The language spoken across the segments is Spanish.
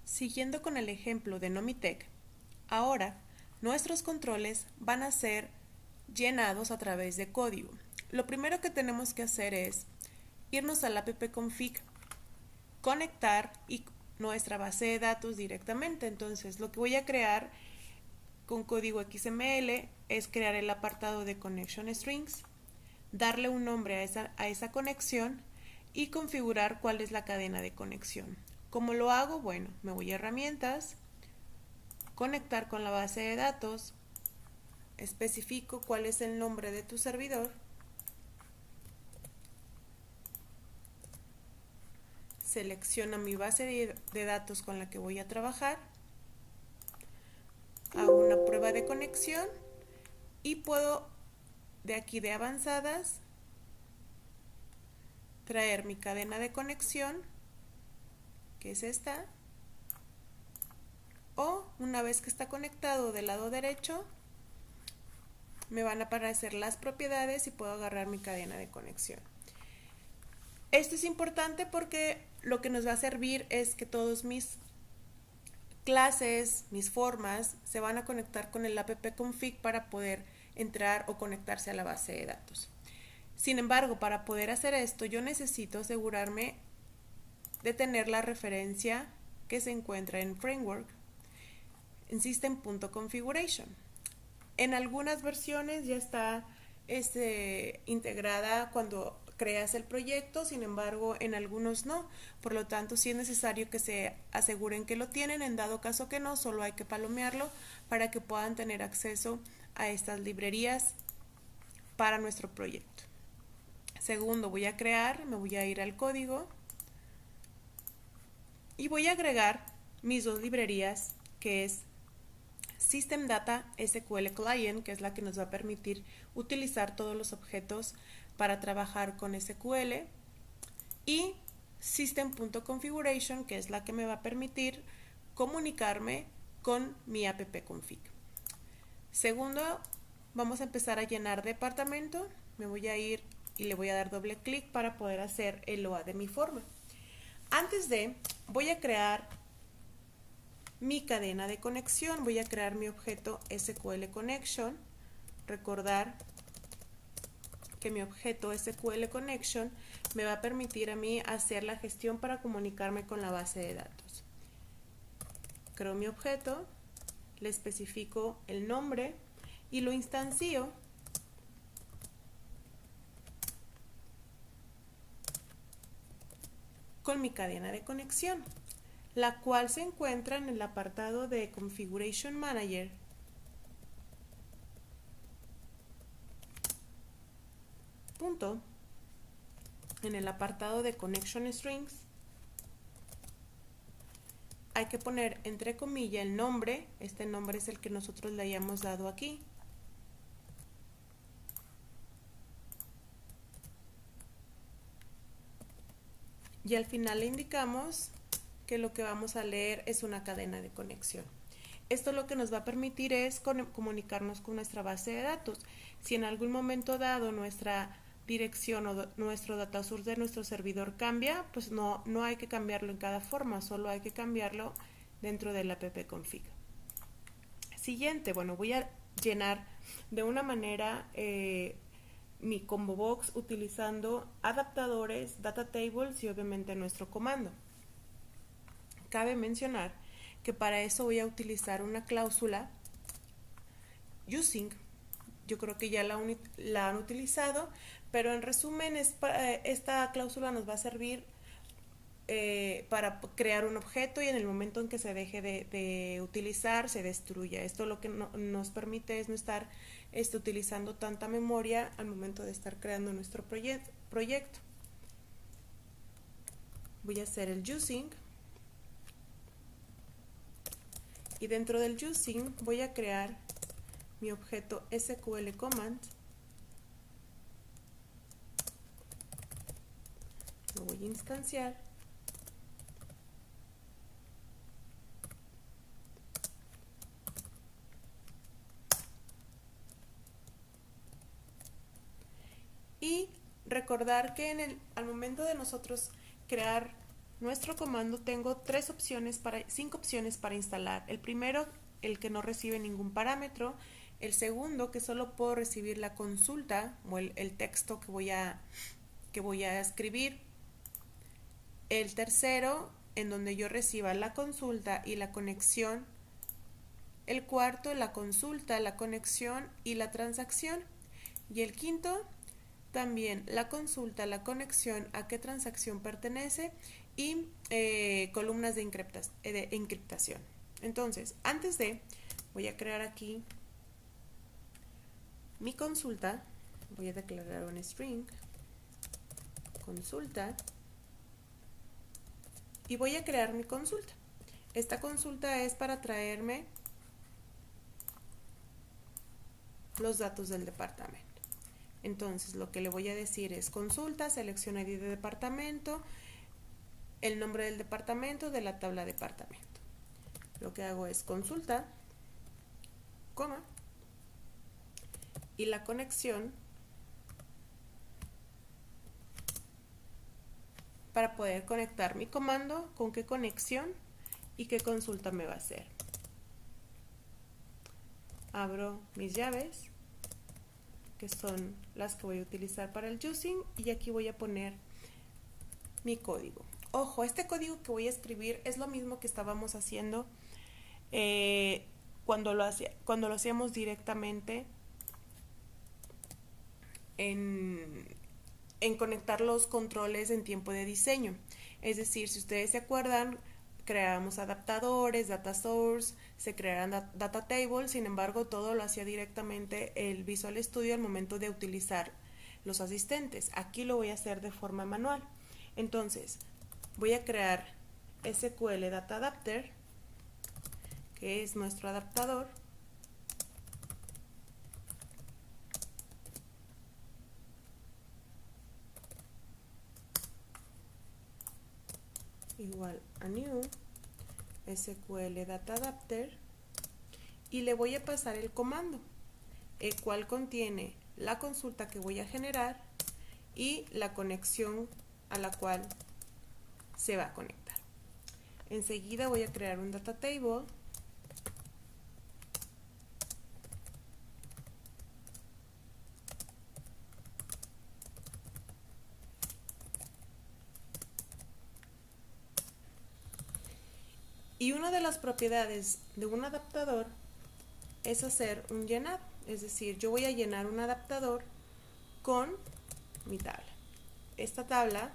Siguiendo con el ejemplo de Nomitec, ahora nuestros controles van a ser llenados a través de código. Lo primero que tenemos que hacer es irnos al app-config, conectar nuestra base de datos directamente. Entonces, lo que voy a crear con código XML es crear el apartado de Connection Strings, darle un nombre a esa conexión y configurar cuál es la cadena de conexión. ¿Cómo lo hago? Bueno, me voy a herramientas, conectar con la base de datos, especifico cuál es el nombre de tu servidor, selecciono mi base de datos con la que voy a trabajar, hago una prueba de conexión y puedo de aquí de avanzadas traer mi cadena de conexión, que es esta, o una vez que está conectado del lado derecho me van a aparecer las propiedades y puedo agarrar mi cadena de conexión. Esto es importante porque lo que nos va a servir es que todos mis clases, mis formas, se van a conectar con el app-config para poder entrar o conectarse a la base de datos. Sin embargo, para poder hacer esto, yo necesito asegurarme de tener la referencia que se encuentra en Framework, en System.configuration. En algunas versiones ya está integrada cuando creas el proyecto, sin embargo en algunos no, por lo tanto sí es necesario que se aseguren que lo tienen, en dado caso que no, solo hay que palomearlo para que puedan tener acceso a estas librerías para nuestro proyecto. Segundo, me voy a ir al código y voy a agregar mis dos librerías, que es System Data SQL Client, que es la que nos va a permitir utilizar todos los objetos para trabajar con SQL, y System.configuration, que es la que me va a permitir comunicarme con mi app-config. Segundo, vamos a empezar a llenar departamento. Me voy a ir y le voy a dar doble clic para poder hacer el OA de mi forma. Antes de, voy a crear mi cadena de conexión, voy a crear mi objeto SQL Connection. Recordar que mi objeto SQL Connection me va a permitir a mí hacer la gestión para comunicarme con la base de datos. Creo mi objeto, le especifico el nombre y lo instancio con mi cadena de conexión, la cual se encuentra en el apartado de Configuration Manager. Punto. En el apartado de Connection Strings hay que poner entre comillas el nombre, este nombre es el que nosotros le hayamos dado aquí. Y al final le indicamos que lo que vamos a leer es una cadena de conexión. Esto lo que nos va a permitir es comunicarnos con nuestra base de datos. Si en algún momento dado nuestra dirección o nuestro data source de nuestro servidor cambia, pues no hay que cambiarlo en cada forma, solo hay que cambiarlo dentro del app-config. Siguiente, bueno, voy a llenar de una manera mi combo box utilizando adaptadores, data tables y obviamente nuestro comando. Cabe mencionar que para eso voy a utilizar una cláusula using. Yo creo que ya la han utilizado, pero en resumen esta cláusula nos va a servir para crear un objeto y en el momento en que se deje de utilizar se destruya. Esto lo que nos permite es no estar utilizando tanta memoria al momento de estar creando nuestro proyecto. Voy a hacer el using y dentro del using voy a crear mi objeto SQL command. Lo voy a instanciar y recordar que al momento de nosotros crear nuestro comando tengo 5 opciones para instalar. El primero, el que no recibe ningún parámetro. El segundo, que solo puedo recibir la consulta o el texto que voy a escribir. El tercero, en donde yo reciba la consulta y la conexión. El cuarto, la consulta, la conexión y la transacción. Y el quinto, también la consulta, la conexión, a qué transacción pertenece y columnas de encriptación. Entonces, voy a crear aquí mi consulta. Voy a declarar un string, consulta, y voy a crear mi consulta. Esta consulta es para traerme los datos del departamento. Entonces, lo que le voy a decir es consulta, selecciona ID de departamento, el nombre del departamento de la tabla departamento. Lo que hago es consulta, coma, y la conexión para poder conectar mi comando con qué conexión y qué consulta me va a hacer. Abro mis llaves, que son las que voy a utilizar para el using, y aquí voy a poner mi código. Ojo, este código que voy a escribir es lo mismo que estábamos haciendo cuando lo hacíamos directamente en conectar los controles en tiempo de diseño. Es decir, si ustedes se acuerdan, creábamos adaptadores, data source, se crearan data tables. Sin embargo, todo lo hacía directamente el Visual Studio al momento de utilizar los asistentes. Aquí lo voy a hacer de forma manual. Entonces, voy a crear SQL Data Adapter, que es nuestro adaptador. Igual a new SQL Data Adapter, y le voy a pasar el comando, el cual contiene la consulta que voy a generar y la conexión a la cual se va a conectar. Enseguida voy a crear un data table y una de las propiedades de un adaptador es hacer un llenado, es decir, yo voy a llenar un adaptador con mi tabla. Esta tabla,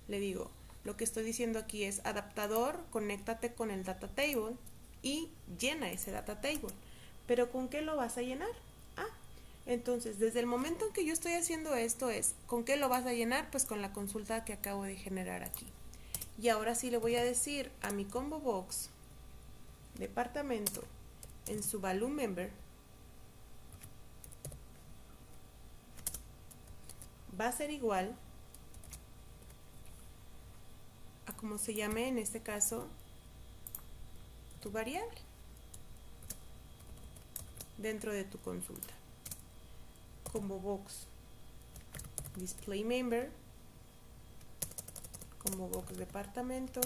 le digo, lo que estoy diciendo aquí es adaptador, conéctate con el data table y llena ese data table. ¿Pero con qué lo vas a llenar? Entonces, desde el momento en que yo estoy haciendo esto ¿con qué lo vas a llenar? Pues con la consulta que acabo de generar aquí. Y ahora sí le voy a decir a mi combo box departamento en su value member va a ser igual a como se llame en este caso tu variable dentro de tu consulta. Combo box display member, combo box departamento,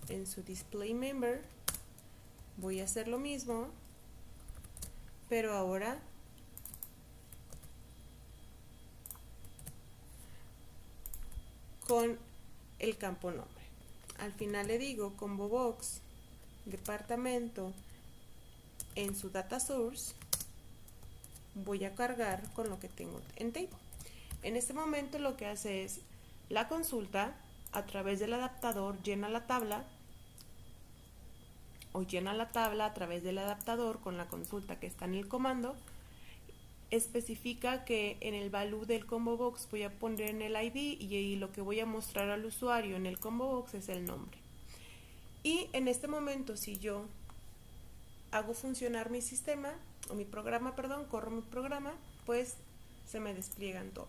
en su display member voy a hacer lo mismo, pero ahora con el campo nombre. Al final le digo combo box departamento en su data source, voy a cargar con lo que tengo en table. En este momento lo que hace es la consulta a través del adaptador llena la tabla, o llena la tabla a través del adaptador con la consulta que está en el comando. Especifica que en el value del combo box voy a poner en el ID y lo que voy a mostrar al usuario en el combo box es el nombre. Y en este momento, si yo hago funcionar mi sistema, o mi programa, perdón, corro mi programa, pues se me despliegan todos.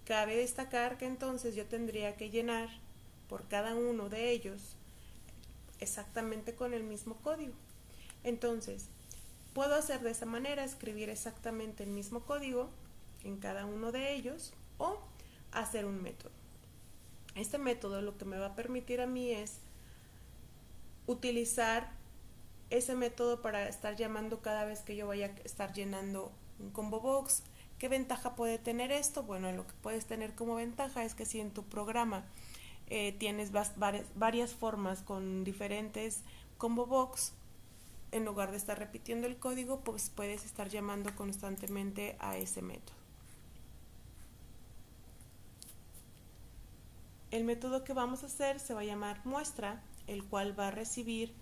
Cabe destacar que entonces yo tendría que llenar por cada uno de ellos exactamente con el mismo código. Entonces, puedo hacer de esa manera, escribir exactamente el mismo código en cada uno de ellos, o hacer un método. Este método lo que me va a permitir a mí es utilizar ese método para estar llamando cada vez que yo vaya a estar llenando un combo box. ¿Qué ventaja puede tener esto? Bueno, lo que puedes tener como ventaja es que si en tu programa tienes varias formas con diferentes combo box, en lugar de estar repitiendo el código, pues puedes estar llamando constantemente a ese método. El método que vamos a hacer se va a llamar muestra, el cual va a recibir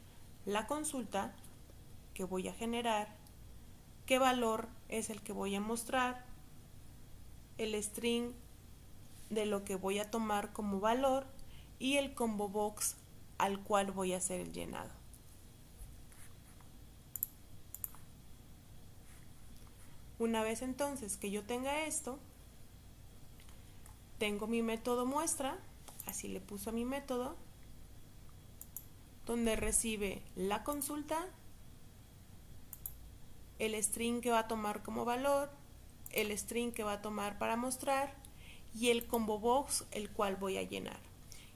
la consulta que voy a generar, qué valor es el que voy a mostrar, el string de lo que voy a tomar como valor y el combo box al cual voy a hacer el llenado. Una vez entonces que yo tenga esto, tengo mi método muestra, así le puso a mi método, donde recibe la consulta, el string que va a tomar como valor, el string que va a tomar para mostrar y el combo box el cual voy a llenar.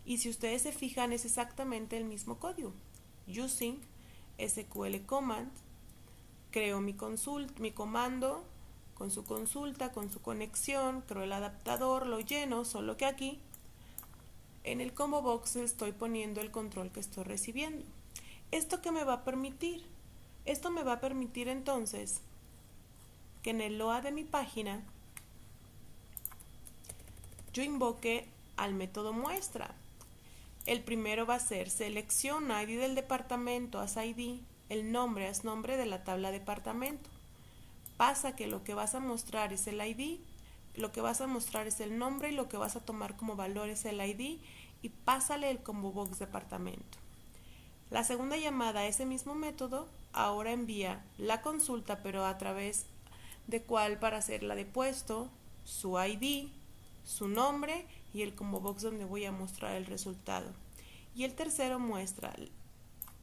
Y si ustedes se fijan, es exactamente el mismo código. Using SQL command, creo mi comando con su consulta, con su conexión, creo el adaptador, lo lleno, solo que aquí en el combo box estoy poniendo el control que estoy recibiendo. ¿Esto qué me va a permitir? Esto me va a permitir entonces que en el load de mi página yo invoque al método muestra. El primero va a ser selecciona ID del departamento as ID, el nombre as nombre de la tabla departamento. Pasa que lo que vas a mostrar es el ID, lo que vas a mostrar es el nombre y lo que vas a tomar como valor es el ID y pásale el combo box departamento. La segunda llamada a ese mismo método ahora envía la consulta, pero a través de cuál para hacerla de puesto, su ID, su nombre y el combo box donde voy a mostrar el resultado. Y el tercero muestra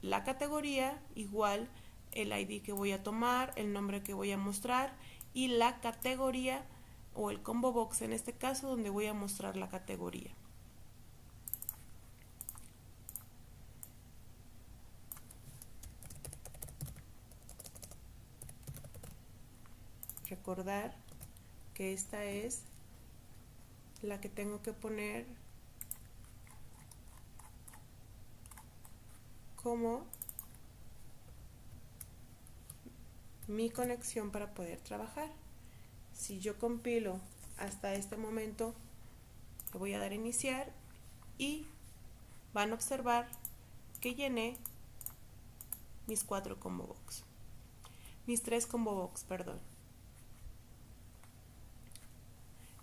la categoría, igual el ID que voy a tomar, el nombre que voy a mostrar y la categoría o el combo box en este caso donde voy a mostrar la categoría. Recordar que esta es la que tengo que poner como mi conexión para poder trabajar. Si yo compilo hasta este momento, le voy a dar a iniciar y van a observar que llené mis 4 combo box, mis 3 combo box, perdón.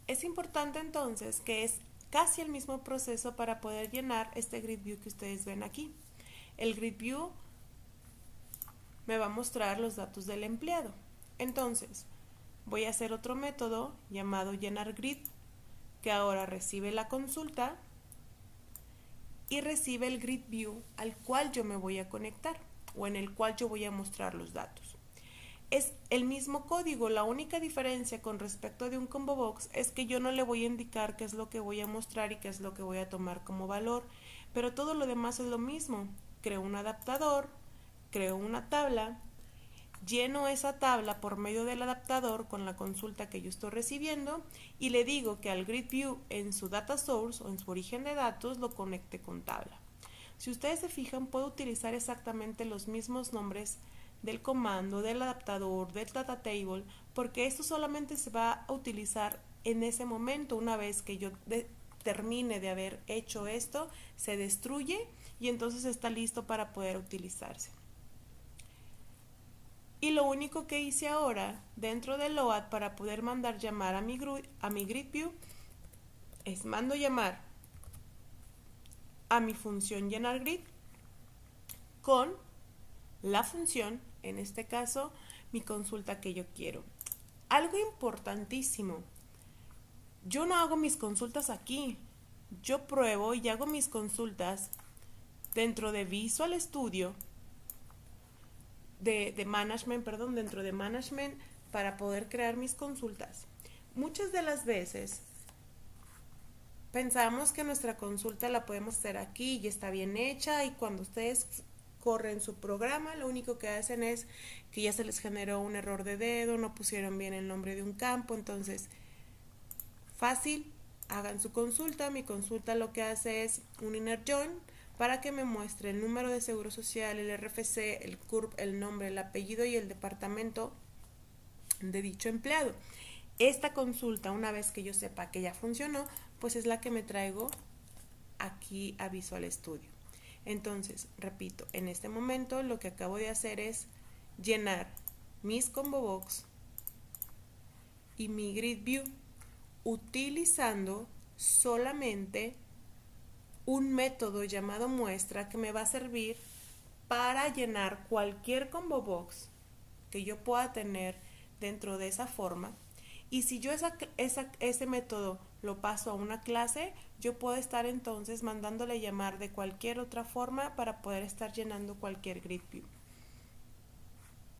Es importante entonces que es casi el mismo proceso para poder llenar este grid view que ustedes ven aquí. El grid view me va a mostrar los datos del empleado. Entonces, voy a hacer otro método llamado llenar grid, que ahora recibe la consulta y recibe el grid view al cual yo me voy a conectar o en el cual yo voy a mostrar los datos. Es el mismo código, la única diferencia con respecto de un combo box es que yo no le voy a indicar qué es lo que voy a mostrar y qué es lo que voy a tomar como valor, pero todo lo demás es lo mismo. Creo un adaptador, creo una tabla, lleno esa tabla por medio del adaptador con la consulta que yo estoy recibiendo y le digo que al grid view en su data source o en su origen de datos lo conecte con tabla. Si ustedes se fijan, puedo utilizar exactamente los mismos nombres del comando, del adaptador, del data table, porque esto solamente se va a utilizar en ese momento. Una vez que yo termine de haber hecho esto, se destruye y entonces está listo para poder utilizarse. Y lo único que hice ahora dentro del load para poder mandar llamar a mi grid view es mando llamar a mi función llenar grid con la función, en este caso, mi consulta que yo quiero. Algo importantísimo, yo no hago mis consultas aquí, yo pruebo y hago mis consultas dentro de Visual Studio, dentro de Management para poder crear mis consultas. Muchas de las veces Pensamos que nuestra consulta la podemos hacer aquí y está bien hecha, y cuando ustedes corren su programa, lo único que hacen es que ya se les generó un error de dedo, no pusieron bien el nombre de un campo. Entonces, fácil, hagan su consulta. Mi consulta lo que hace es un inner join para que me muestre el número de seguro social, el RFC, el CURP, el nombre, el apellido y el departamento de dicho empleado. Esta consulta, una vez que yo sepa que ya funcionó, pues es la que me traigo aquí a Visual Studio. Entonces, repito, en este momento lo que acabo de hacer es llenar mis combo box y mi grid view utilizando solamente un método llamado muestra, que me va a servir para llenar cualquier combo box que yo pueda tener dentro de esa forma. Y si yo ese método lo paso a una clase, yo puedo estar entonces mandándole llamar de cualquier otra forma para poder estar llenando cualquier grid view.